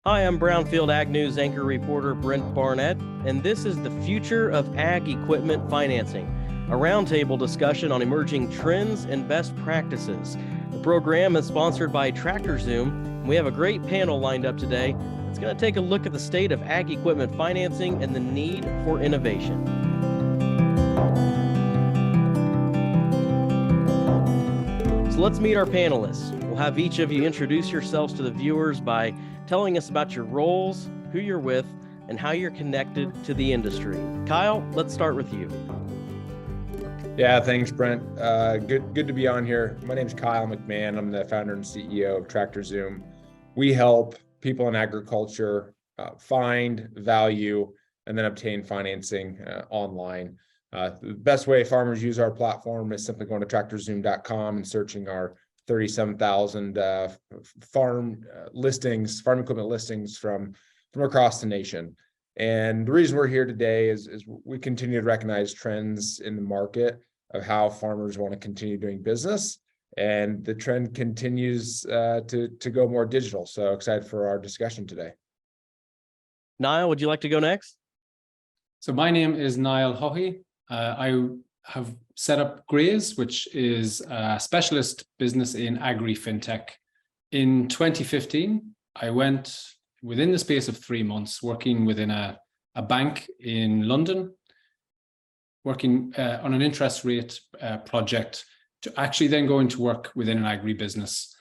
Hi, I'm Brownfield Ag News anchor reporter Brent Barnett, and this is the Future of Ag Equipment Financing, a roundtable discussion on emerging trends and best practices. The program is sponsored by TractorZoom, and we have a great panel lined up today that's going to take a look at the state of ag equipment financing and the need for innovation. So let's meet our panelists. We'll have each of you introduce yourselves to the viewers by telling us about your roles, who you're with, and how you're connected to the industry. Kyle, let's start with you. Yeah, thanks, Brent. Good to be on here. My name is Kyle McMahon. I'm the founder and CEO of TractorZoom. We help people in agriculture find value and then obtain financing online. The best way farmers use our platform is simply going to tractorzoom.com and searching our 37,000 farm equipment listings from across the nation. And the reason we're here today is we continue to recognize trends in the market of how farmers want to continue doing business. And the trend continues to go more digital. So excited for our discussion today. Niall, would you like to go next? So my name is Niall Hohey. I have set up Graze, which is a specialist business in agri-fintech. In 2015, I went within the space of 3 months working within a bank in London, working on an interest rate project to actually then go into work within an agri-business.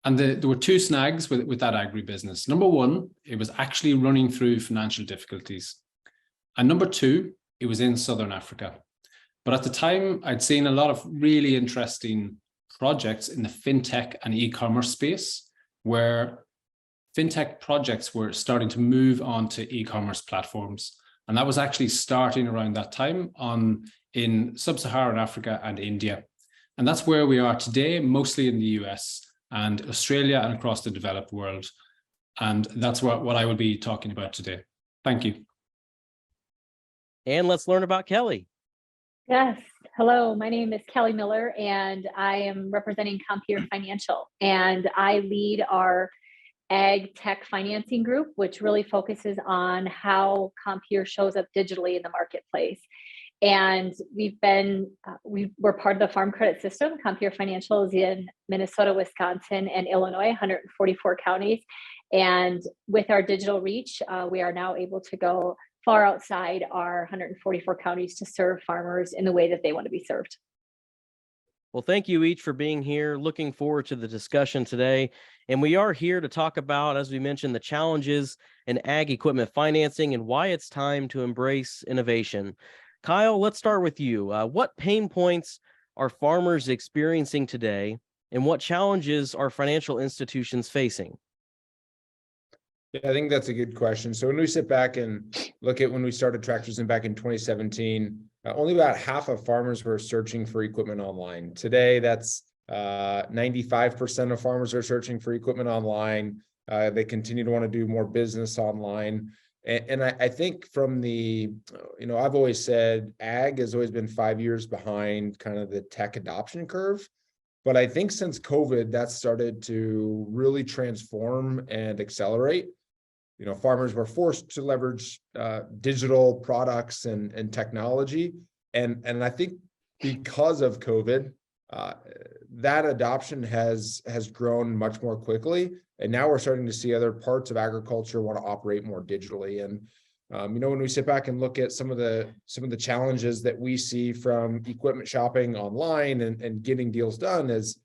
And there were two snags with that agri-business. Number one, it was actually running through financial difficulties. And number two, it was in Southern Africa. But at the time, I'd seen a lot of really interesting projects in the fintech and e-commerce space, where fintech projects were starting to move on to e-commerce platforms. And that was actually starting around that time in sub-Saharan Africa and India. And that's where we are today, mostly in the US and Australia and across the developed world. And that's what I will be talking about today. Thank you. And let's learn about Kelly. Yes. Hello, my name is Kelly Miller, and I am representing Compeer Financial, and I lead our ag tech financing group, which really focuses on how Compeer shows up digitally in the marketplace. And we're part of the farm credit system. Compeer Financial is in Minnesota, Wisconsin, and Illinois, 144 counties. And with our digital reach, we are now able to go far outside our 144 counties to serve farmers in the way that they want to be served. Well, thank you each for being here. Looking forward to the discussion today. And we are here to talk about, as we mentioned, the challenges in ag equipment financing and why it's time to embrace innovation. Kyle, let's start with you. What pain points are farmers experiencing today, and what challenges are financial institutions facing? Yeah, I think that's a good question. So when we sit back and look at when we started TractorZoom back in 2017, only about half of farmers were searching for equipment online. Today, that's 95% of farmers are searching for equipment online. They continue to want to do more business online. And I think from I've always said ag has always been 5 years behind kind of the tech adoption curve. But I think since COVID, that's started to really transform and accelerate. Farmers were forced to leverage digital products and technology. And I think because of COVID, that adoption has grown much more quickly. And now we're starting to see other parts of agriculture want to operate more digitally. And when we sit back and look at some of the challenges that we see from equipment shopping online and getting deals done is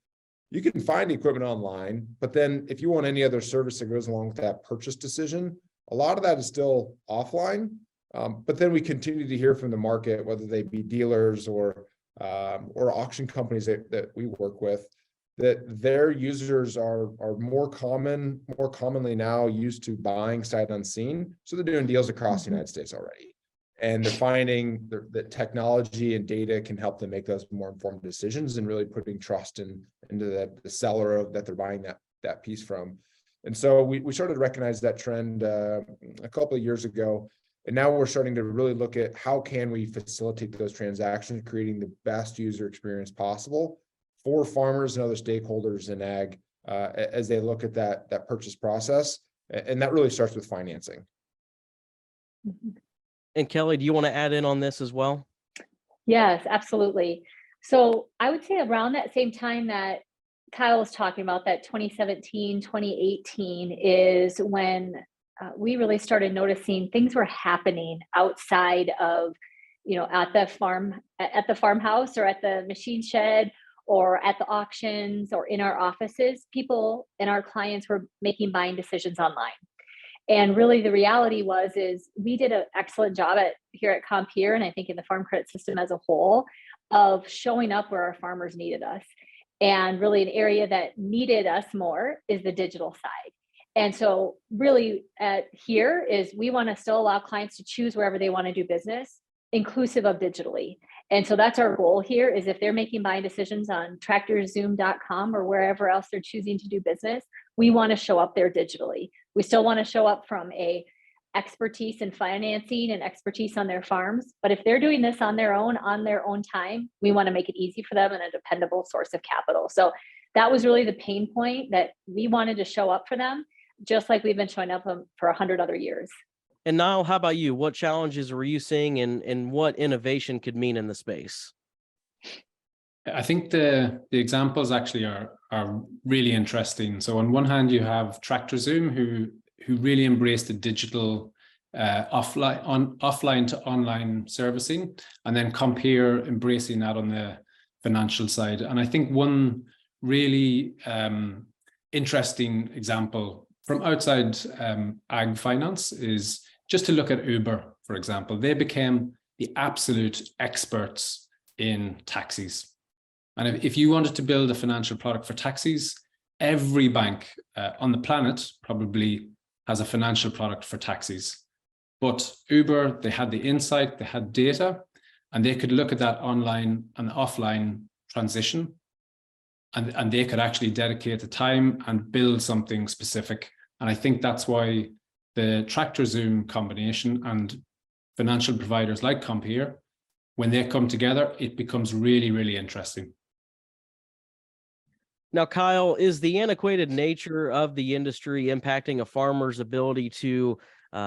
you can find equipment online, but then if you want any other service that goes along with that purchase decision, a lot of that is still offline. But then we continue to hear from the market, whether they be dealers or auction companies that we work with, that their users are more commonly now used to buying sight unseen. So they're doing deals across the United States already. And they're finding that technology and data can help them make those more informed decisions and really putting trust into the seller that they're buying that piece from. And so we started to recognize that trend a couple of years ago. And now we're starting to really look at how can we facilitate those transactions, creating the best user experience possible for farmers and other stakeholders in ag as they look at that purchase process. And that really starts with financing. And Kelly, do you want to add in on this as well? Yes, absolutely. So I would say around that same time that Kyle was talking about, that 2017, 2018 is when we really started noticing things were happening outside of, at the farmhouse or at the machine shed or at the auctions or in our offices. People and our clients were making buying decisions online. And really the reality is we did an excellent job here at Compeer, and I think in the farm credit system as a whole, of showing up where our farmers needed us. And really an area that needed us more is the digital side. And so really here is we want to still allow clients to choose wherever they want to do business, inclusive of digitally. And so that's our goal here, is if they're making buying decisions on tractorzoom.com or wherever else they're choosing to do business, we want to show up there digitally. We still want to show up from a expertise in financing and expertise on their farms. But if they're doing this on their own time, we want to make it easy for them and a dependable source of capital. So that was really the pain point, that we wanted to show up for them, just like we've been showing up for 100 other years. And Niall, how about you? What challenges were you seeing, and what innovation could mean in the space? I think the examples actually are really interesting. So on one hand, you have TractorZoom, who really embraced the digital offline to online servicing, and then Compeer embracing that on the financial side. And I think one really interesting example from outside ag finance is just to look at Uber, for example. They became the absolute experts in taxis. And if you wanted to build a financial product for taxis, every bank on the planet probably has a financial product for taxis. But Uber, they had the insight, they had data, and they could look at that online and offline transition, and they could actually dedicate the time and build something specific. And I think that's why the TractorZoom combination and financial providers like Compeer, when they come together, it becomes really, really interesting. Now, Kyle, is the antiquated nature of the industry impacting a farmer's ability to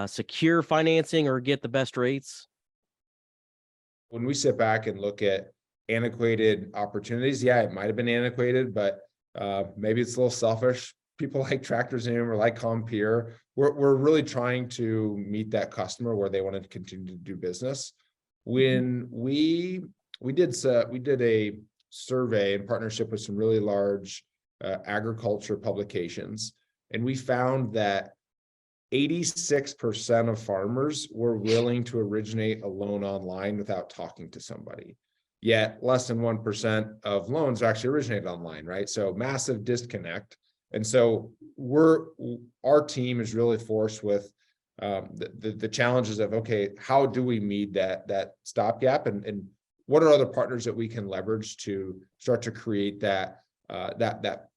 secure financing or get the best rates? When we sit back and look at antiquated opportunities, yeah, it might have been antiquated, but maybe it's a little selfish. People like TractorZoom or like Compeer, we're really trying to meet that customer where they want to continue to do business. When we did a survey in partnership with some really large agriculture publications, and we found that 86% of farmers were willing to originate a loan online without talking to somebody. Yet less than 1% of loans are actually originated online, right? So massive disconnect. And so our team is really forced with the challenges of, okay, how do we meet that stopgap, and what are other partners that we can leverage to start to create that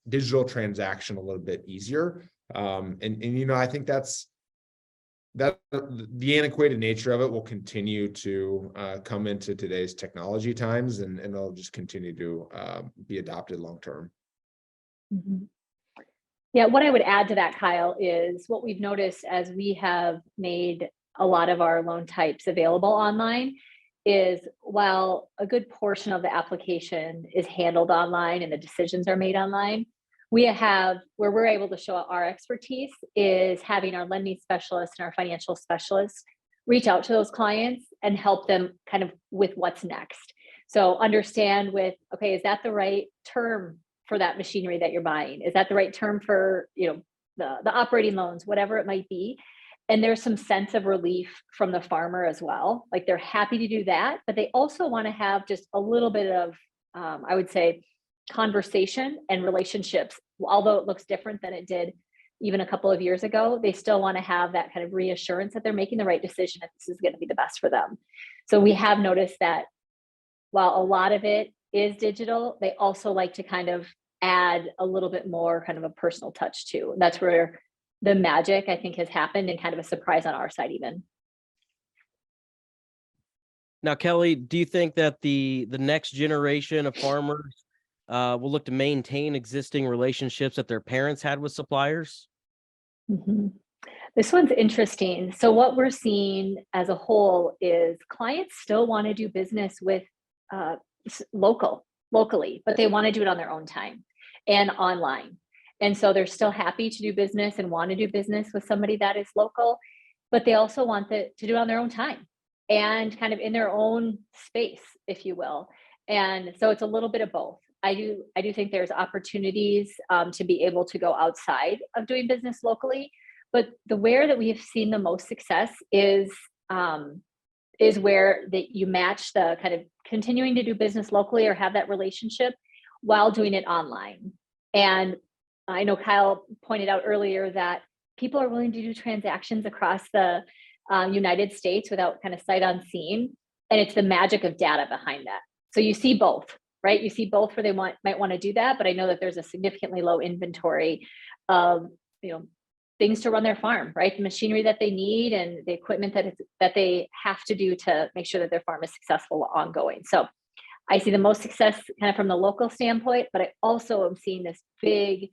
digital transaction a little bit easier? And I think that the antiquated nature of it will continue to come into today's technology times, and it'll just continue to be adopted long term. Mm-hmm. Yeah, what I would add to that, Kyle, is what we've noticed as we have made a lot of our loan types available online is, while a good portion of the application is handled online and the decisions are made online, we have, where we're able to show our expertise, is having our lending specialists and our financial specialists reach out to those clients and help them kind of with what's next. So understand with, okay, is that the right term for that machinery that you're buying? Is that the right term for, the operating loans, whatever it might be? And there's some sense of relief from the farmer as well. Like, they're happy to do that, but they also want to have just a little bit of, I would say, conversation and relationships. Although it looks different than it did even a couple of years ago, they still want to have that kind of reassurance that they're making the right decision and this is going to be the best for them. So we have noticed that while a lot of it is digital, they also like to kind of add a little bit more kind of a personal touch too. And that's where the magic, I think, has happened, and kind of a surprise on our side even. Now, Kelly, do you think that the next generation of farmers will look to maintain existing relationships that their parents had with suppliers? Mm-hmm. This one's interesting. So what we're seeing as a whole is clients still want to do business with locally, but they want to do it on their own time and online. And so they're still happy to do business and want to do business with somebody that is local, but they also want to do it on their own time and kind of in their own space, if you will. And so it's a little bit of both. I do think there's opportunities to be able to go outside of doing business locally, but where that we have seen the most success is where that you match the kind of continuing to do business locally or have that relationship while doing it online. And I know Kyle pointed out earlier that people are willing to do transactions across the United States without kind of sight unseen, and it's the magic of data behind that. So you see both, right? You see both where they might want to do that, but I know that there's a significantly low inventory of things to run their farm, right? The machinery that they need and the equipment that they have to do to make sure that their farm is successful ongoing. So I see the most success kind of from the local standpoint, but I also am seeing this big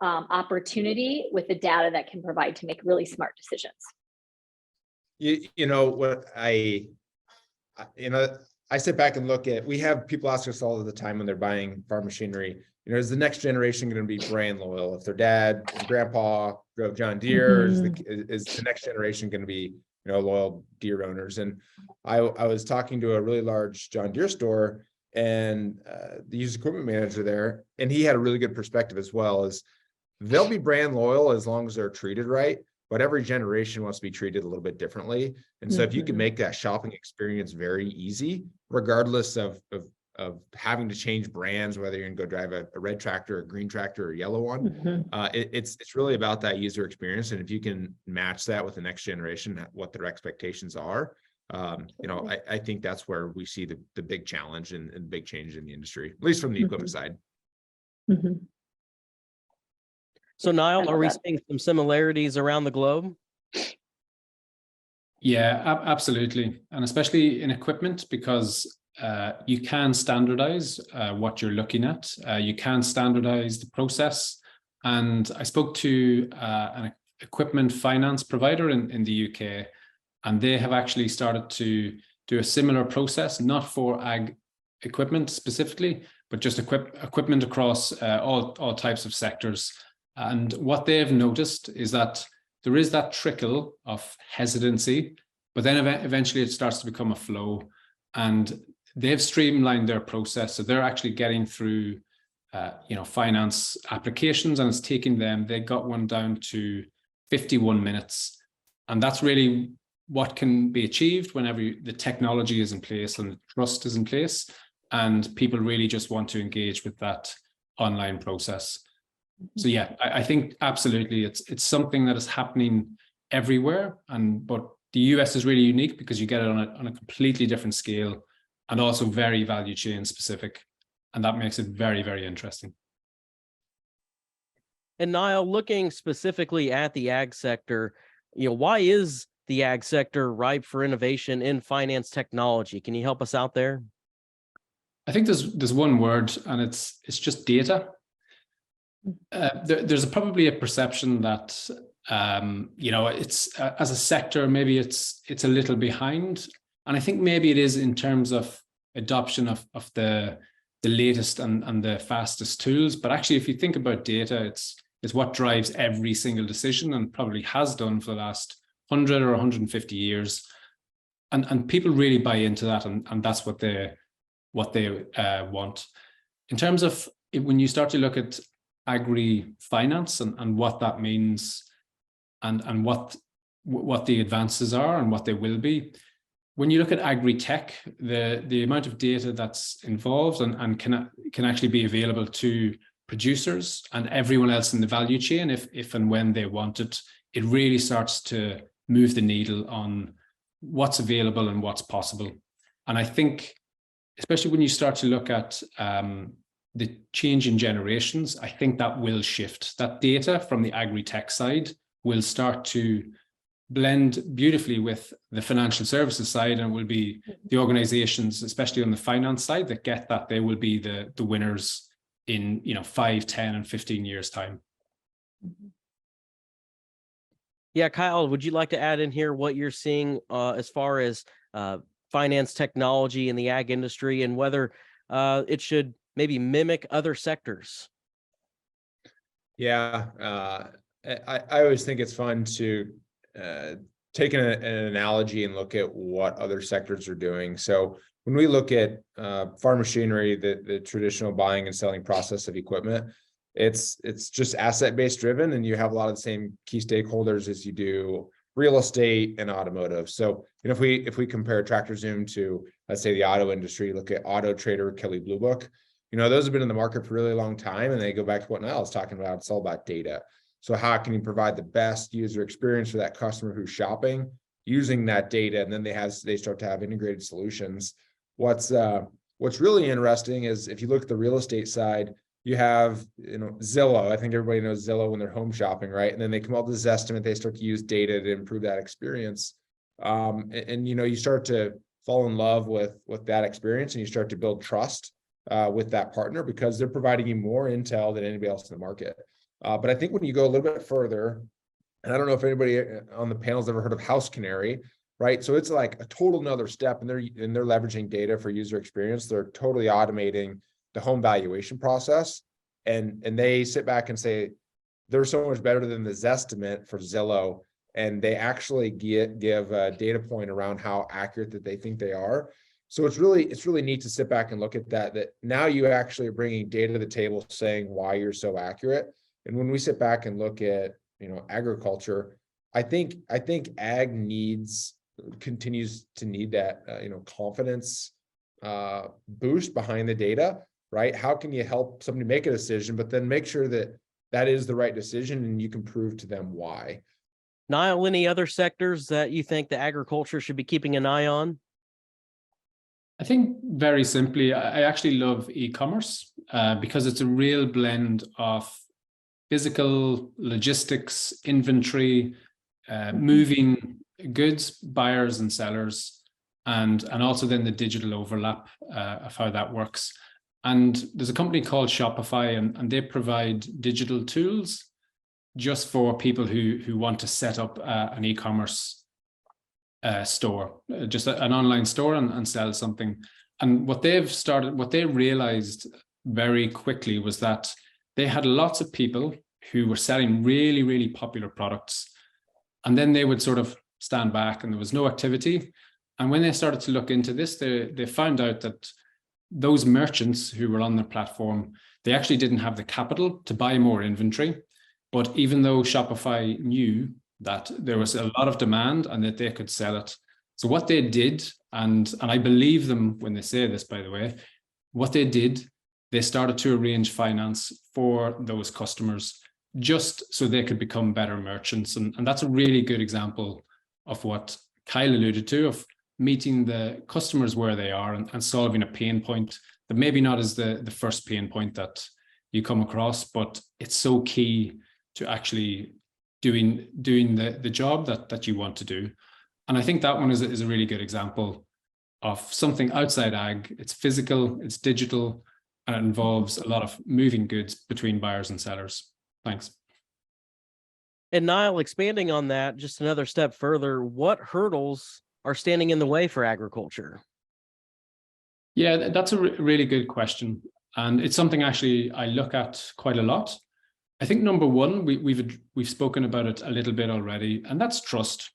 opportunity with the data that can provide to make really smart decisions. You know what I sit back and look at, we have people ask us all of the time when they're buying farm machinery, is the next generation going to be brand loyal? If their dad and grandpa drove John Deere, is the next generation going to be, loyal Deere owners? And I was talking to a really large John Deere store and the used equipment manager there, and he had a really good perspective as well. Is they'll be brand loyal as long as they're treated right, but every generation wants to be treated a little bit differently. And so if you can make that shopping experience very easy, regardless of having to change brands, whether you're going to go drive a red tractor, a green tractor, or a yellow one, it's really about that user experience. And if you can match that with the next generation, what their expectations are, I think that's where we see the big challenge and big change in the industry, at least from the equipment side. So Niall, are we seeing some similarities around the globe? Yeah, absolutely. And especially in equipment, because you can standardize what you're looking at. You can standardize the process. And I spoke to an equipment finance provider in the UK, and they have actually started to do a similar process, not for ag equipment specifically, but just equipment across all types of sectors. And what they've noticed is that there is that trickle of hesitancy, but then eventually it starts to become a flow. And they've streamlined their process. So they're actually getting through, finance applications, and it's taking them, they got one down to 51 minutes. And that's really what can be achieved whenever the technology is in place and the trust is in place, and people really just want to engage with that online process. So yeah, I think absolutely it's something that is happening everywhere, but the US is really unique because you get it on a completely different scale and also very value chain specific, and that makes it very, very interesting. And Niall, looking specifically at the ag sector, why is the ag sector ripe for innovation in finance technology? Can you help us out there? I think there's one word, and it's just data. There's probably a perception that it's as a sector, maybe it's a little behind, and I think maybe it is in terms of adoption of the latest and the fastest tools. But actually, if you think about data, it's what drives every single decision, and probably has done for the last 100 or 150 years, and people really buy into that, and that's what they want. In terms of when you start to look at agri-finance and what that means, and what the advances are and what they will be. When you look at agri-tech, the amount of data that's involved and can actually be available to producers and everyone else in the value chain if and when they want it, it really starts to move the needle on what's available and what's possible. And I think, especially when you start to look at the change in generations, I think that will shift. That data from the agri-tech side will start to blend beautifully with the financial services side, and will be the organizations, especially on the finance side, that get that they will be the winners in 5, 10, and 15 years time. Yeah, Kyle, would you like to add in here what you're seeing as far as finance technology in the ag industry and whether it should maybe mimic other sectors? Yeah, I always think it's fun to take an analogy and look at what other sectors are doing. So when we look at farm machinery, the traditional buying and selling process of equipment, it's just asset-based driven, and you have a lot of the same key stakeholders as you do real estate and automotive. So, if we compare Tractor Zoom to, let's say, the auto industry, look at Auto Trader, Kelley Blue Book, those have been in the market for a really long time, and they go back to what Niall was talking about. It's all about data. So how can you provide the best user experience for that customer who's shopping using that data? And then they start to have integrated solutions. What's really interesting is if you look at the real estate side, you have, Zillow. I think everybody knows Zillow when they're home shopping, right? And then they come up with this estimate. They start to use data to improve that experience. You start to fall in love with that experience, and you start to build trust with that partner because they're providing you more intel than anybody else in the market. But I think when you go a little bit further, and I don't know if anybody on the panel's ever heard of House Canary, right? So it's like a total another step, and they're leveraging data for user experience. They're totally automating the home valuation process, and they sit back and say they're so much better than the Zestimate for Zillow, and they actually give a data point around how accurate that they think they are. So it's really neat to sit back and look at that now you actually are bringing data to the table saying why you're so accurate. And when we sit back and look at, agriculture, I think ag continues to need that, confidence boost behind the data, right? How can you help somebody make a decision, but then make sure that is the right decision and you can prove to them why. Niall, any other sectors that you think the agriculture should be keeping an eye on? I think very simply, I actually love e-commerce because it's a real blend of physical logistics, inventory, moving goods, buyers and sellers, and also then the digital overlap of how that works. And there's a company called Shopify, and they provide digital tools just for people who want to set up an e-commerce store, just an online store and sell something. And what they realized very quickly was that they had lots of people who were selling really, really popular products. And then they would sort of stand back and there was no activity. And when they started to look into this, they found out that those merchants who were on their platform, they actually didn't have the capital to buy more inventory. But even though Shopify knew that there was a lot of demand and that they could sell it. So what they did, and I believe them when they say this, by the way, what they did, they started to arrange finance for those customers just so they could become better merchants. And that's a really good example of what Kyle alluded to, of meeting the customers where they are and solving a pain point that maybe not is the first pain point that you come across, but it's so key to actually doing the job that you want to do. And I think that one is a really good example of something outside ag. It's physical, it's digital, and it involves a lot of moving goods between buyers and sellers. Thanks. And Niall, expanding on that just another step further, what hurdles are standing in the way for agriculture? Yeah, that's a really good question. And it's something actually I look at quite a lot. I think number one, we've spoken about it a little bit already, and that's trust.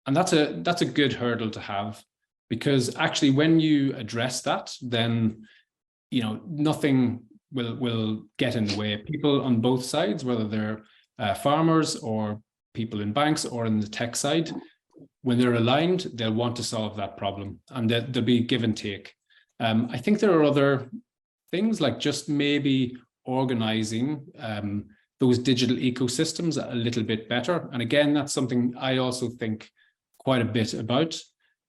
And that's a good hurdle to have, because actually when you address that, then nothing will get in the way. People on both sides, whether they're farmers or people in banks or in the tech side, when they're aligned, they'll want to solve that problem, and there'll be give and take. I think there are other things like just maybe organizing those digital ecosystems a little bit better. And again, that's something I also think quite a bit about,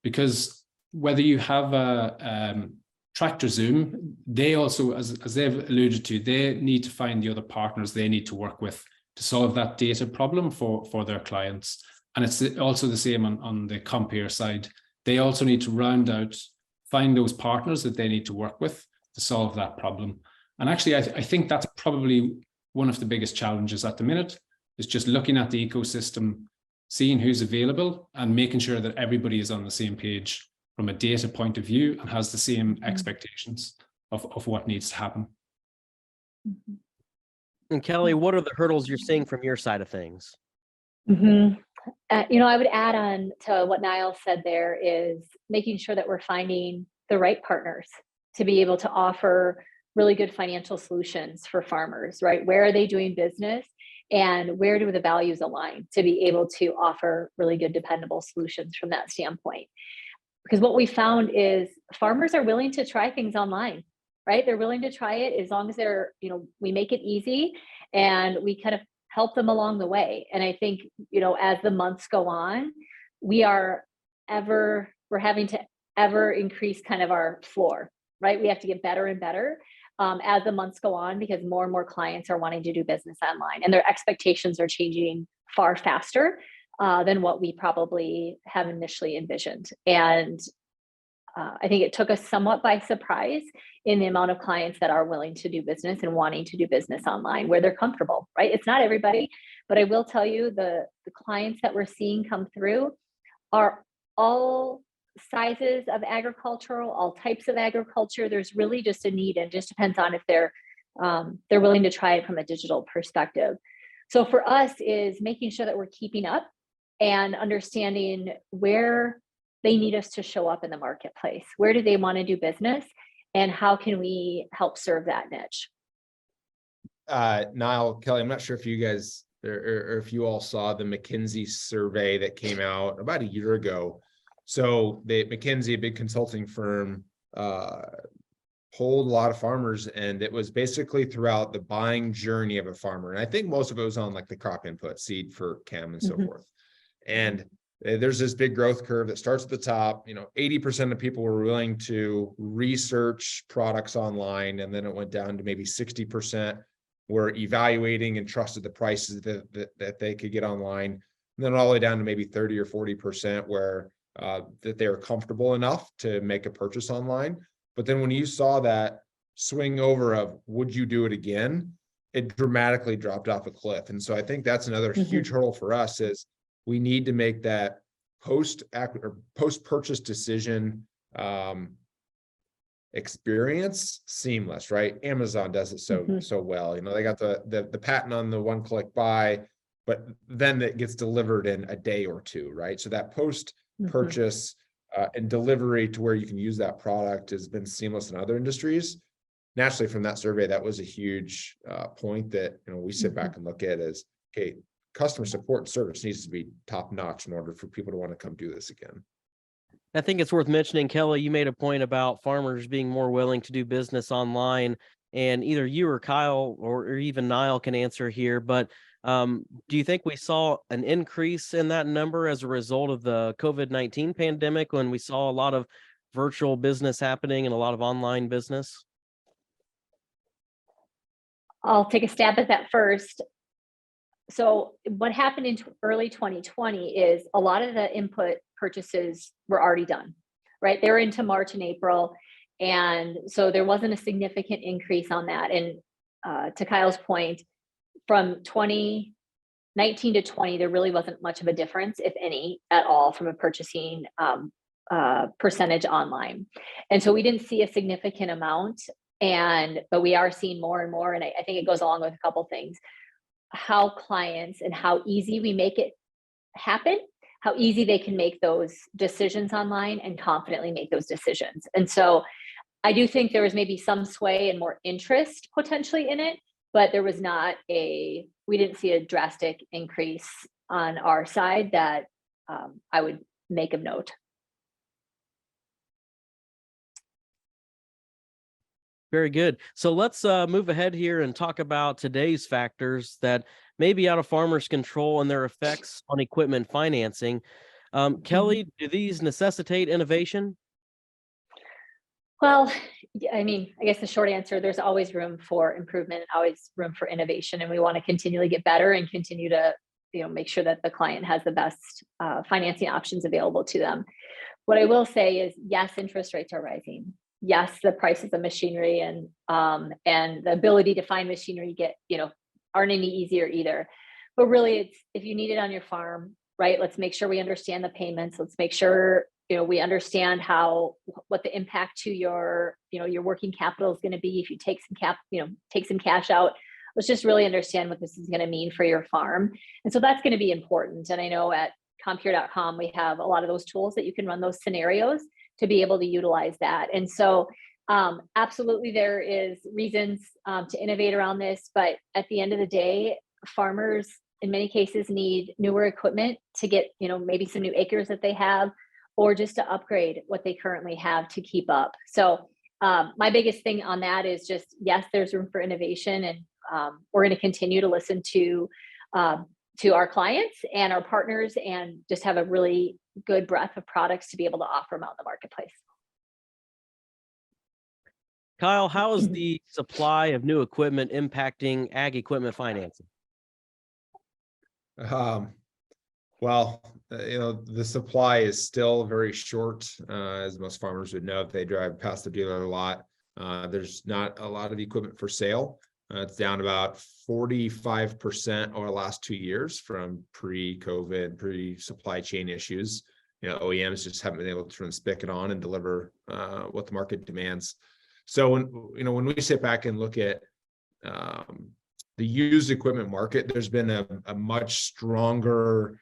because whether you have a Tractor Zoom, they also, as they've alluded to, they need to find the other partners they need to work with to solve that data problem for their clients. And it's also the same on the Compeer side. They also need to find those partners that they need to work with to solve that problem. And actually, I think that's probably one of the biggest challenges at the minute, is just looking at the ecosystem, seeing who's available and making sure that everybody is on the same page from a data point of view and has the same expectations of what needs to happen. And Kelly, what are the hurdles you're seeing from your side of things? I would add on to what Niall said there is making sure that we're finding the right partners to be able to offer really good financial solutions for farmers, right? Where are they doing business and where do the values align to be able to offer really good, dependable solutions from that standpoint? Because what we found is farmers are willing to try things online, right? They're willing to try it as long as we make it easy and we kind of help them along the way. And I think, as the months go on, we're having to ever increase kind of our floor, right? We have to get better and better as the months go on, because more and more clients are wanting to do business online and their expectations are changing far faster than what we probably have initially envisioned. And I think it took us somewhat by surprise in the amount of clients that are willing to do business and wanting to do business online where they're comfortable, right? It's not everybody, but I will tell you the clients that we're seeing come through are all sizes of agricultural, all types of agriculture. There's really just a need, and just depends on if they're willing to try it from a digital perspective. So for us is making sure that we're keeping up and understanding where they need us to show up in the marketplace. Where do they want to do business and how can we help serve that niche? Niall, Kelly, I'm not sure if you guys or if you all saw the McKinsey survey that came out about a year ago. So McKinsey, a big consulting firm, polled a lot of farmers, and it was basically throughout the buying journey of a farmer. And I think most of it was on like the crop input, seed for chem and so forth. And there's this big growth curve that starts at the top. 80% of people were willing to research products online, and then it went down to maybe 60% were evaluating and trusted the prices that they could get online, and then all the way down to maybe 30 or 40% where that they were comfortable enough to make a purchase online. But then when you saw that swing over of would you do it again, it dramatically dropped off a cliff. And so I think that's another huge hurdle for us is we need to make that post-purchase decision experience seamless, right? Amazon does it so well. They got the patent on the one-click buy, but then it gets delivered in a day or two, right? So that post-purchase and delivery to where you can use that product has been seamless in other industries. Naturally, from that survey, that was a huge point that we sit back and look at as, okay, customer support and service needs to be top notch in order for people to want to come do this again. I think it's worth mentioning, Kelly, you made a point about farmers being more willing to do business online, and either you or Kyle or even Niall can answer here, but do you think we saw an increase in that number as a result of the COVID-19 pandemic when we saw a lot of virtual business happening and a lot of online business? I'll take a stab at that first. So what happened in early 2020 is a lot of the input purchases were already done, right? They were into March and April. And so there wasn't a significant increase on that. And to Kyle's point, from 2019 to 20, there really wasn't much of a difference, if any, at all from a purchasing percentage online. And so we didn't see a significant amount, but we are seeing more and more. And I think it goes along with a couple things. How clients and how easy we make it happen, how easy they can make those decisions online and confidently make those decisions. And so I do think there was maybe some sway and more interest potentially in it, but there was we didn't see a drastic increase on our side that I would make of note. Very good. So let's move ahead here and talk about today's factors that may be out of farmers' control and their effects on equipment financing. Kelly, do these necessitate innovation? Well, I guess the short answer, there's always room for improvement, always room for innovation, and we want to continually get better and continue to make sure that the client has the best financing options available to them. What I will say is, yes, interest rates are rising. Yes, the prices of machinery and the ability to find machinery aren't any easier either. But really, it's if you need it on your farm, right? Let's make sure we understand the payments. Let's make sure, we understand what the impact to your, your working capital is going to be if you take some cash out. Let's just really understand what this is going to mean for your farm. And so that's going to be important. And I know at Compeer.com, we have a lot of those tools that you can run those scenarios to be able to utilize that. And so absolutely, there is reasons to innovate around this, but at the end of the day, farmers in many cases need newer equipment to get, maybe some new acres that they have, or just to upgrade what they currently have to keep up. So my biggest thing on that is just, yes, there's room for innovation, and we're going to continue to listen to our clients and our partners, and just have a really good breadth of products to be able to offer them out in the marketplace. Kyle, how is the supply of new equipment impacting ag equipment financing? Well, the supply is still very short, as most farmers would know if they drive past the dealer a lot. There's not a lot of equipment for sale. It's down about 45% over the last 2 years from pre-COVID, pre-supply chain issues. OEMs just haven't been able to turn the spigot on and deliver what the market demands. So when we sit back and look at the used equipment market, there's been a much stronger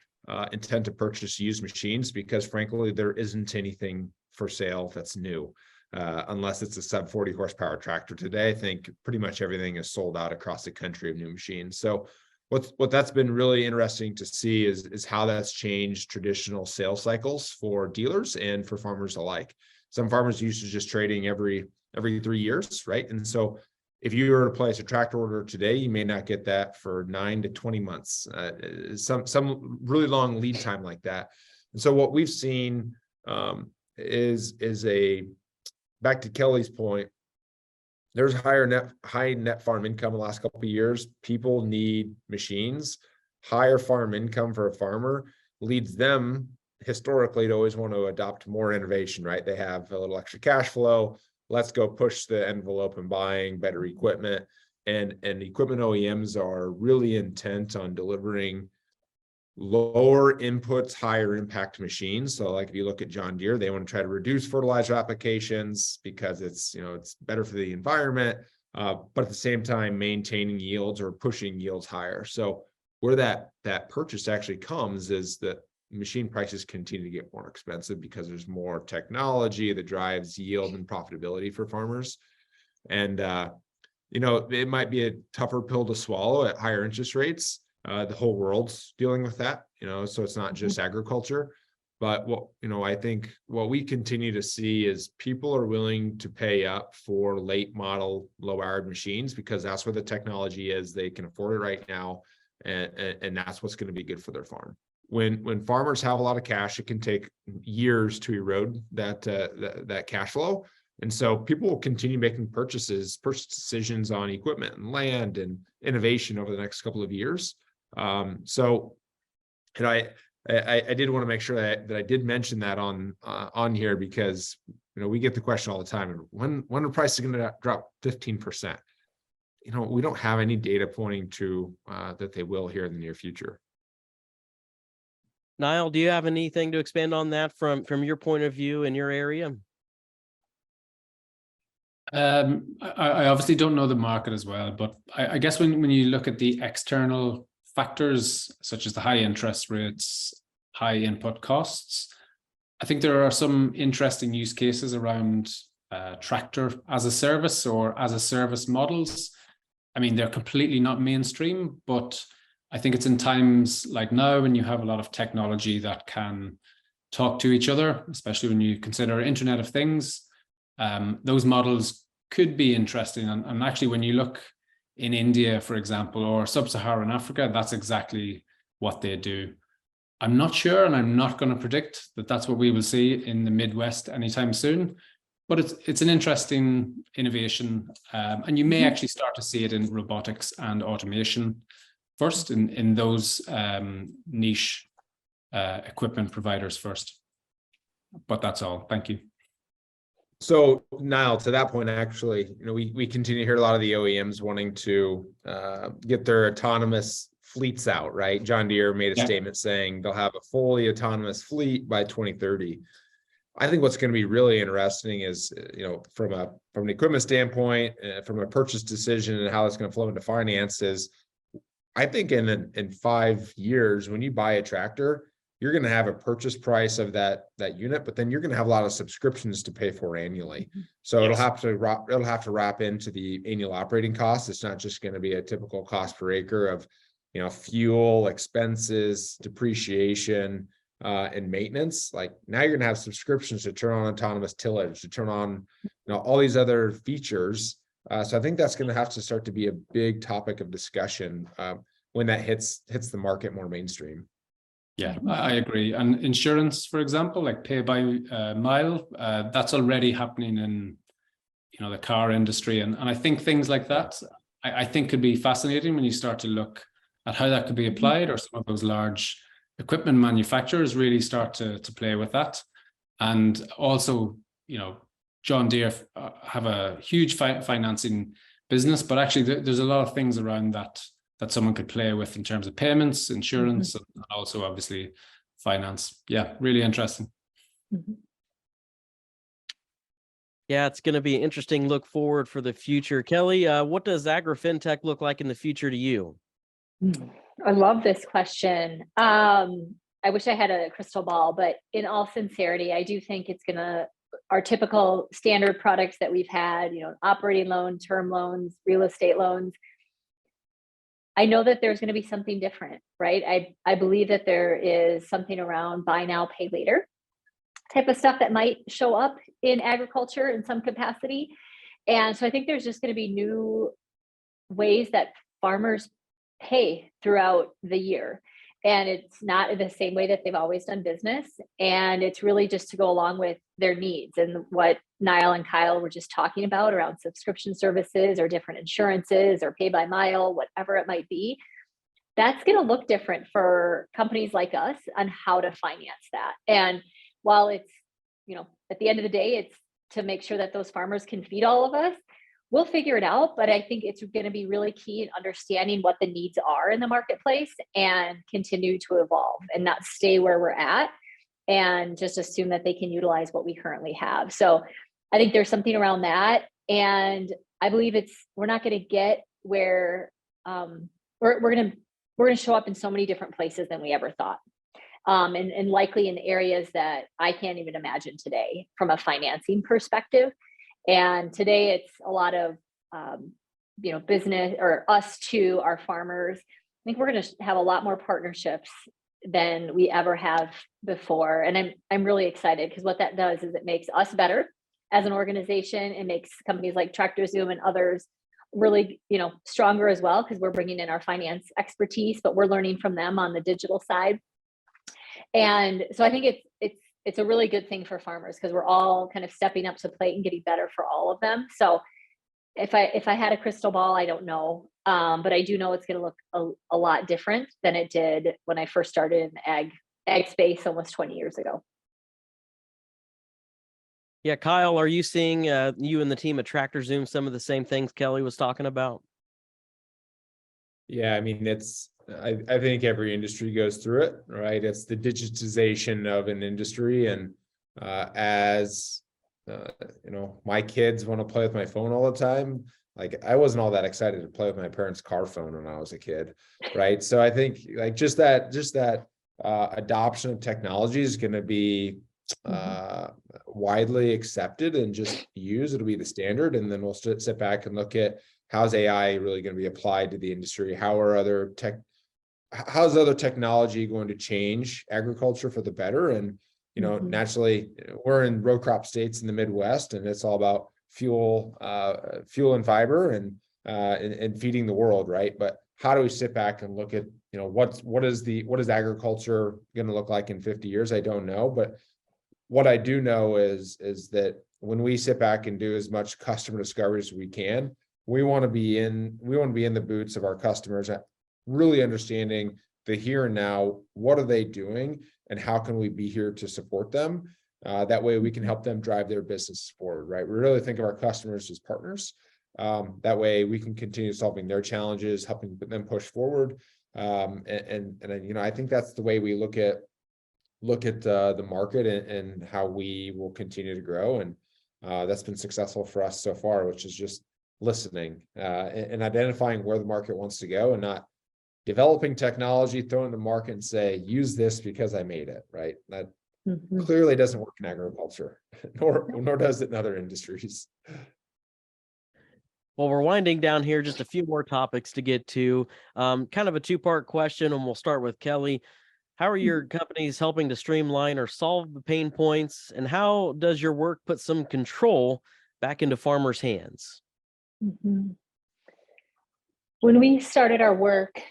intent to purchase used machines, because frankly, there isn't anything for sale that's new, unless it's a sub 40 horsepower tractor. Today, I think pretty much everything is sold out across the country of new machines. So what that's been really interesting to see is how that's changed traditional sales cycles for dealers and for farmers alike. Some farmers used to just trading every 3 years, right? And so if you were to place a tractor order today, you may not get that for 9 to 20 months, some really long lead time like that. And so what we've seen is back to Kelly's point, there's high net farm income the last couple of years. People need machines. Higher farm income for a farmer leads them historically to always want to adopt more innovation, right? They have a little extra cash flow. Let's go push the envelope in buying better equipment. And equipment OEMs are really intent on delivering lower inputs, higher impact machines. So like if you look at John Deere, they want to try to reduce fertilizer applications because it's better for the environment, but at the same time maintaining yields or pushing yields higher. So where that purchase actually comes is that machine prices continue to get more expensive because there's more technology that drives yield and profitability for farmers. And it might be a tougher pill to swallow at higher interest rates. The whole world's dealing with that, so it's not just agriculture. But I think what we continue to see is people are willing to pay up for late model, low-hour machines because that's where the technology is. They can afford it right now, and that's what's going to be good for their farm. When farmers have a lot of cash, it can take years to erode that cash flow. And so people will continue making purchase decisions on equipment and land and innovation over the next couple of years. I did want to make sure that I did mention that on here because we get the question all the time: when are prices going to drop 15%? We don't have any data pointing to that they will here in the near future. Niall, do you have anything to expand on that from your point of view in your area? I obviously don't know the market as well, but I guess when you look at the external factors such as the high interest rates, high input costs, I think there are some interesting use cases around tractor as a service or as a service models. I mean, they're completely not mainstream, but I think it's in times like now when you have a lot of technology that can talk to each other, especially when you consider Internet of Things, those models could be interesting. And actually, when you look in India, for example, or sub-Saharan Africa, that's exactly what they do. I'm not sure, and I'm not going to predict that that's what we will see in the Midwest anytime soon, but it's an interesting innovation. And you may actually start to see it in robotics and automation first, in those niche equipment providers first. But that's all. Thank you. So Niall, to that point, actually, we continue to hear a lot of the OEMs wanting to get their autonomous fleets out, right? John Deere made a Yeah. statement saying they'll have a fully autonomous fleet by 2030. I think what's going to be really interesting is, from an equipment standpoint, from a purchase decision and how it's going to flow into finances. I think in 5 years, when you buy a tractor, you're going to have a purchase price of that unit, but then you're going to have a lot of subscriptions to pay for annually. So Yes. it'll have to wrap into the annual operating costs. It's not just going to be a typical cost per acre of, fuel, expenses, depreciation, and maintenance. Like now you're gonna have subscriptions to turn on autonomous tillage, to turn on, all these other features. So I think that's gonna have to start to be a big topic of discussion when that hits the market more mainstream. Yeah, I agree. And insurance, for example, like pay by mile, that's already happening in, the car industry. And I think things like that, I think could be fascinating when you start to look at how that could be applied, or some of those large equipment manufacturers really start to play with that. And also, John Deere have a huge financing business, but actually there's a lot of things around that someone could play with in terms of payments, insurance, and also obviously finance. Yeah, really interesting. Yeah, it's going to be an interesting look forward for the future. Kelly, what does agri-fintech look like in the future to you? I love this question. I wish I had a crystal ball, but in all sincerity, I do think it's our typical standard products that we've had, operating loan, term loans, real estate loans. I know that there's going to be something different, right? I believe that there is something around buy now, pay later type of stuff that might show up in agriculture in some capacity. And so I think there's just going to be new ways that farmers pay throughout the year. And it's not the same way that they've always done business. And it's really just to go along with their needs, and what Niall and Kyle were just talking about around subscription services or different insurances or pay by mile, whatever it might be. That's going to look different for companies like us on how to finance that. And while it's, at the end of the day, it's to make sure that those farmers can feed all of us, we'll figure it out. But I think it's going to be really key in understanding what the needs are in the marketplace and continue to evolve and not stay where we're at and just assume that they can utilize what we currently have. So I think there's something around that. And I believe we're not going to get where we're going to show up in so many different places than we ever thought. And likely in areas that I can't even imagine today from a financing perspective. And today it's a lot of, business, or us to our farmers. I think we're going to have a lot more partnerships than we ever have before. And I'm really excited, because what that does is it makes us better as an organization. It makes companies like TractorZoom and others really, stronger as well, because we're bringing in our finance expertise, but we're learning from them on the digital side. And so I think it's a really good thing for farmers, because we're all kind of stepping up to the plate and getting better for all of them. So if I had a crystal ball, I don't know, but I do know it's going to look a lot different than it did when I first started in the ag space almost 20 years ago. Yeah, Kyle, are you seeing you and the team at TractorZoom some of the same things Kelly was talking about? Yeah, I mean, I think every industry goes through it, right? It's the digitization of an industry. And my kids want to play with my phone all the time. Like, I wasn't all that excited to play with my parents' car phone when I was a kid, right? So I think like just that adoption of technology is going to be widely accepted and just used. It'll be the standard. And then we'll sit back and look at, how's AI really going to be applied to the industry? How's other technology going to change agriculture for the better? And, naturally, we're in row crop states in the Midwest, and it's all about fuel and fiber and feeding the world, right? But how do we sit back and look at, what is agriculture going to look like in 50 years? I don't know, but what I do know is that when we sit back and do as much customer discovery as we can, we want to be in the boots of our customers, really understanding the here and now. What are they doing, and how can we be here to support them? That way we can help them drive their business forward, right? We really think of our customers as partners. That way we can continue solving their challenges, helping them push forward. And I think that's the way we look at the market and how we will continue to grow. And that's been successful for us so far, which is just listening and identifying where the market wants to go, and not developing technology, throwing the market and say, use this because I made it, right? That clearly doesn't work in agriculture, nor does it in other industries. Well, we're winding down here, just a few more topics to get to. Kind of a two-part question, and we'll start with Kelly. How are your companies helping to streamline or solve the pain points? And how does your work put some control back into farmers' hands? When we started our work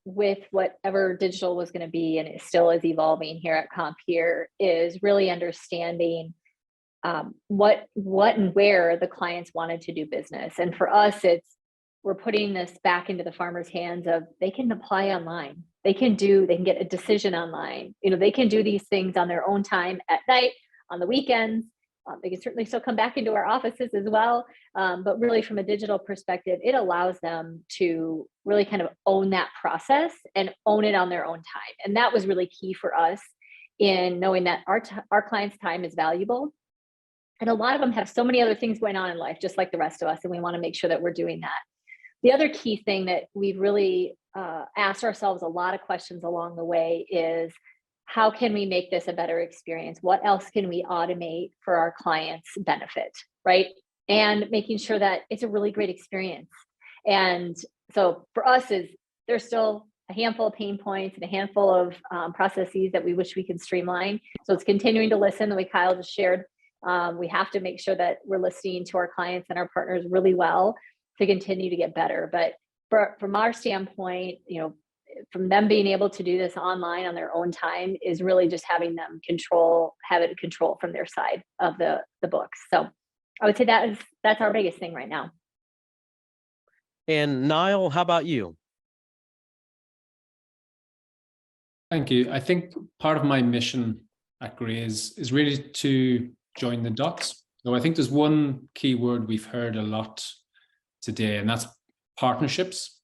with whatever digital was going to be, and it still is evolving here at Compeer, is really understanding what and where the clients wanted to do business. And for us, we're putting this back into the farmers' hands of, they can apply online. They can get a decision online. They can do these things on their own time at night, on the weekends. They can certainly still come back into our offices as well. But really from a digital perspective, it allows them to really kind of own that process and own it on their own time. And that was really key for us in knowing that our clients' time is valuable. And a lot of them have so many other things going on in life, just like the rest of us. And we want to make sure that we're doing that. The other key thing that we've really asked ourselves a lot of questions along the way is, how can we make this a better experience? What else can we automate for our clients' benefit, right? And making sure that it's a really great experience. And so for us, there's still a handful of pain points and a handful of processes that we wish we could streamline. So it's continuing to listen, the way Kyle just shared. We have to make sure that we're listening to our clients and our partners really well to continue to get better. But from our standpoint, from them being able to do this online on their own time is really just having them have it control from their side of the books. So I would say that's our biggest thing right now. And Niall, how about you? Thank you. I think part of my mission at Graze is really to join the dots. So I think there's one key word we've heard a lot today, and that's partnerships.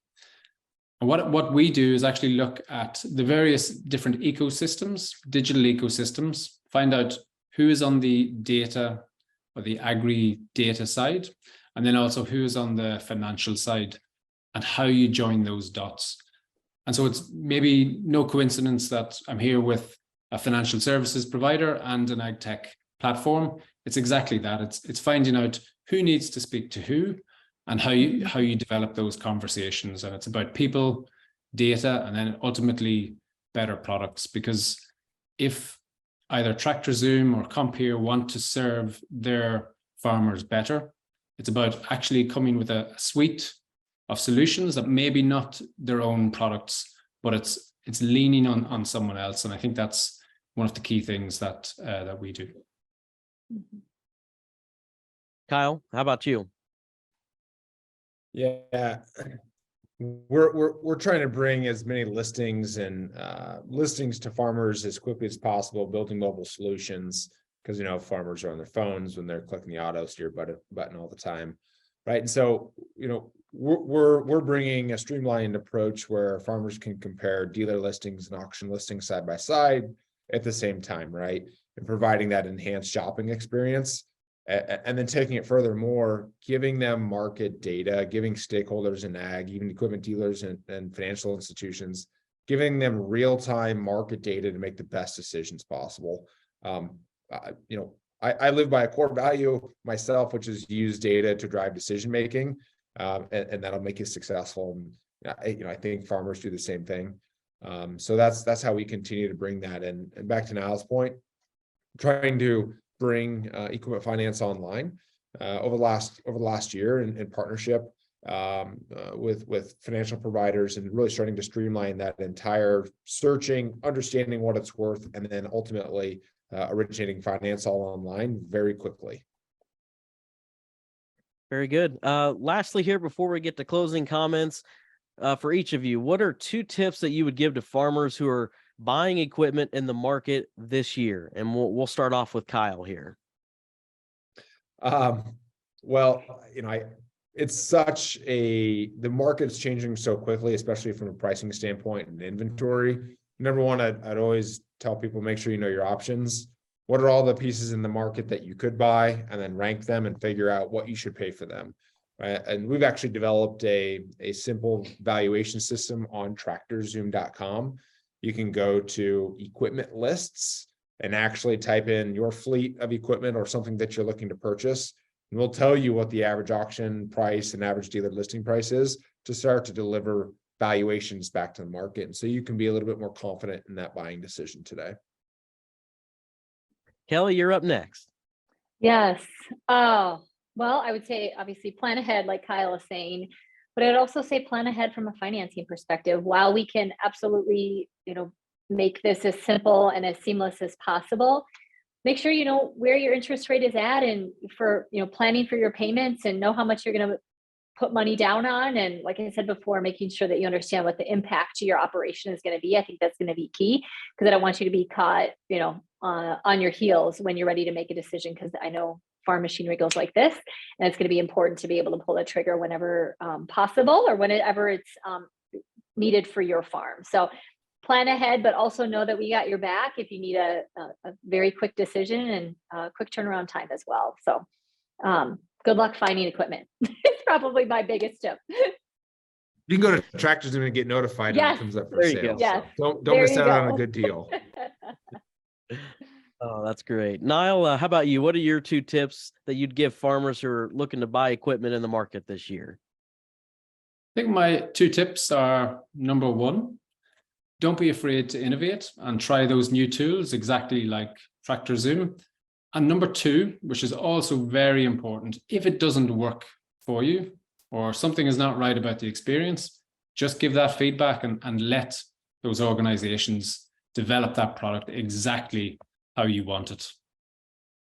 And what we do is actually look at the various different ecosystems, digital ecosystems, find out who is on the data or the agri data side, and then also who is on the financial side, and how you join those dots. And so it's maybe no coincidence that I'm here with a financial services provider and an ag tech platform. It's exactly that. It's finding out who needs to speak to who, and how you develop those conversations. And it's about people, data, and then ultimately better products. Because if either TractorZoom or Compeer want to serve their farmers better, it's about actually coming with a suite of solutions that maybe not their own products, but it's leaning on someone else. And I think that's one of the key things that we do. Kyle, how about you? Yeah, we're trying to bring as many listings to farmers as quickly as possible, building mobile solutions, because farmers are on their phones when they're clicking the auto steer button all the time, right? And so we're bringing a streamlined approach where farmers can compare dealer listings and auction listings side by side at the same time, right? And providing that enhanced shopping experience. And then taking it furthermore, giving them market data, giving stakeholders in ag, even equipment dealers and financial institutions, giving them real-time market data to make the best decisions possible. I live by a core value myself, which is use data to drive decision-making, and that'll make you successful. And I think farmers do the same thing. So that's how we continue to bring that in. And back to Niall's point, trying to bring equipment finance online over the last year in partnership with financial providers, and really starting to streamline that entire searching, understanding what it's worth, and then ultimately originating finance all online very quickly. Very good. Lastly here, before we get to closing comments, for each of you, what are 2 tips that you would give to farmers who are buying equipment in the market this year? And we'll start off with Kyle here. Well, it's the market's changing so quickly, especially from a pricing standpoint and inventory. Number one, I'd always tell people, make sure you know your options. What are all the pieces in the market that you could buy, and then rank them and figure out what you should pay for them. Right? And we've actually developed a simple valuation system on tractorzoom.com. You can go to equipment lists and actually type in your fleet of equipment or something that you're looking to purchase. And we'll tell you what the average auction price and average dealer listing price is to start to deliver valuations back to the market. And so you can be a little bit more confident in that buying decision today. Kelly, you're up next. Yes. Oh, well, I would say obviously plan ahead, like Kyle is saying, but I'd also say plan ahead from a financing perspective. While we can absolutely, make this as simple and as seamless as possible, make sure you know where your interest rate is at, and for, planning for your payments, and know how much you're going to put money down on. And like I said before, making sure that you understand what the impact to your operation is going to be. I think that's going to be key, because I don't want you to be caught, on your heels when you're ready to make a decision, because I know farm machinery goes like this, and it's going to be important to be able to pull the trigger whenever possible, or whenever it's needed for your farm. So plan ahead, but also know that we got your back if you need a very quick decision and a quick turnaround time as well. So good luck finding equipment. It's probably my biggest tip. You can go to TractorZoom and get notified when it comes up for There you sale. go. Yes. So don't There miss you out on go. a good deal. Oh, that's great. Niall, how about you? What are your 2 tips that you'd give farmers who are looking to buy equipment in the market this year? I think my 2 tips are: number 1, don't be afraid to innovate and try those new tools, exactly like TractorZoom. And number 2, which is also very important, if it doesn't work for you or something is not right about the experience, just give that feedback and let those organizations develop that product exactly how you want it.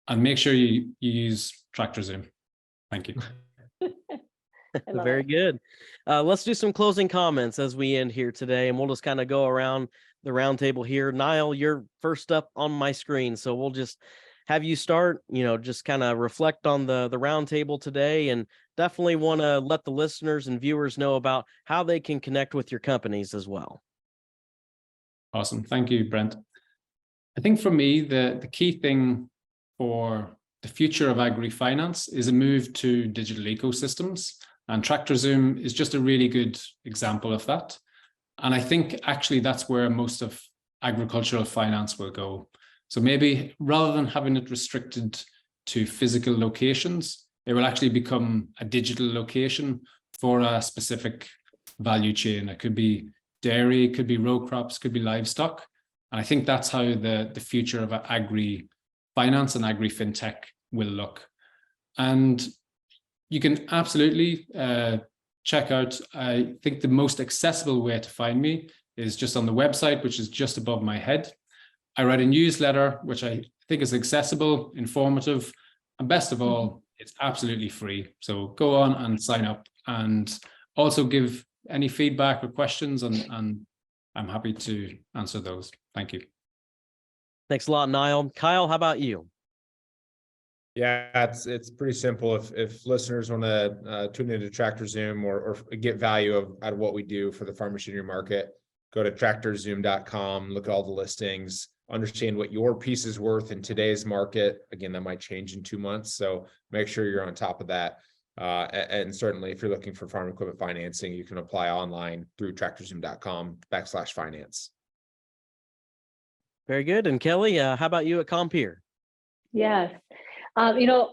And make sure you use TractorZoom. Thank you. Very good. Let's do some closing comments as we end here today, and we'll just kind of go around the round table here. Niall, you're first up on my screen, so we'll just have you start, just kind of reflect on the round table today, and definitely want to let the listeners and viewers know about how they can connect with your companies as well. Awesome. Thank you, Brent. I think for me, the key thing for the future of agri-finance is a move to digital ecosystems. And TractorZoom is just a really good example of that. And I think actually that's where most of agricultural finance will go. So maybe rather than having it restricted to physical locations, it will actually become a digital location for a specific value chain. It could be dairy, it could be row crops, could be livestock. And I think that's how the future of agri-finance and agri-fintech will look. And you can absolutely check out, I think the most accessible way to find me is just on the website, which is just above my head. I write a newsletter, which I think is accessible, informative, and best of all, it's absolutely free. So go on and sign up, and also give any feedback or questions, and I'm happy to answer those. Thank you. Thanks a lot, Niall. Kyle, how about you? Yeah, it's pretty simple. If listeners want to tune into TractorZoom or get value out of what we do for the farm machinery market, go to tractorzoom.com, look at all the listings, understand what your piece is worth in today's market. Again, that might change in 2 months, so make sure you're on top of that. And certainly, if you're looking for farm equipment financing, you can apply online through tractorzoom.com/finance. Very good. And Kelly, how about you at Compeer? Yes. The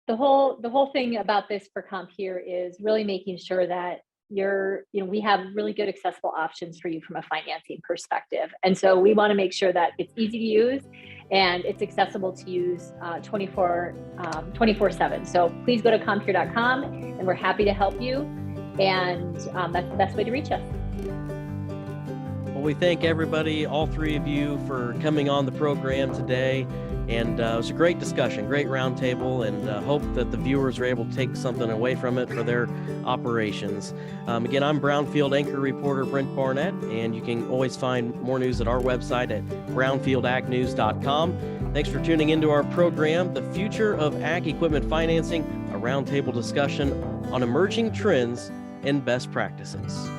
whole thing about this for Compeer is really making sure that we have really good accessible options for you from a financing perspective. And so we want to make sure that it's easy to use and it's accessible to use 24/7. So please go to compeer.com, and we're happy to help you. And that's the best way to reach us. Well, we thank everybody, all 3 of you, for coming on the program today. And it was a great discussion, great roundtable, and hope that the viewers are able to take something away from it for their operations. Again, I'm Brownfield anchor reporter Brent Barnett, and you can always find more news at our website at brownfieldagnews.com. Thanks for tuning into our program, The Future of Ag Equipment Financing, a roundtable discussion on emerging trends and best practices.